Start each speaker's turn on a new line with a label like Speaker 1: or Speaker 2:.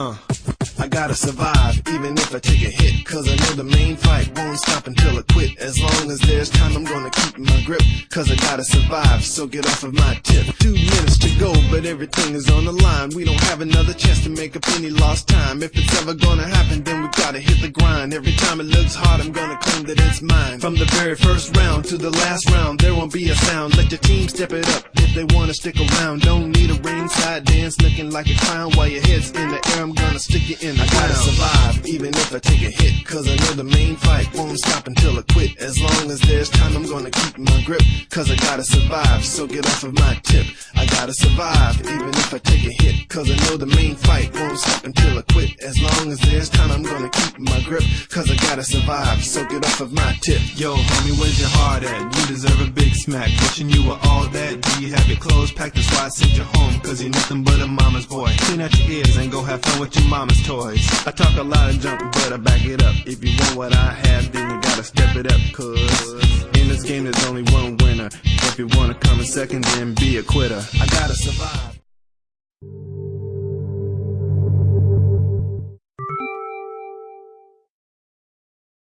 Speaker 1: I gotta survive, even if I take a hit, cause I know the main fight won't stop until I quit. As long as there's time, I'm gonna keep my grip, cause I gotta survive, so get off of my tip. 2 minutes to go, but everything is on the line. We don't have another chance to make up any lost time. If it's ever gonna happen, then we gotta hit the grind. Every time it looks hard, I'm gonna claim that it's mine. From the very first round to the last round, there won't be a sound. Let your team step it up if they wanna stick around. Don't need a ringside dance looking like a clown. While your head's in the air, I'm gonna stick you in the ground. I gotta survive, even if I take a hit, cause I know the main fight won't stop until I quit. As long as there's time, I'm gonna keep my grip, cause I gotta survive, so get off of my tip. I gotta survive, even if I take a hit, cause I know the main fight won't stop until I quit. As long as there's time, I'm gonna keep my grip, cause I gotta survive, so get off of my tip.
Speaker 2: Yo, homie, where's your heart at? You deserve a big smack. Wishing you were all that. Do you have your clothes packed? That's why I sent you home, cause you're nothing but a mama's boy. Clean out your ears and go have fun with your mama's toys. I talk a lot of junk, but I back it up. If you want what I have, then you gotta step it up, cause in this game there's only one winner. If you wanna come in second, then be a quitter.
Speaker 1: I gotta survive.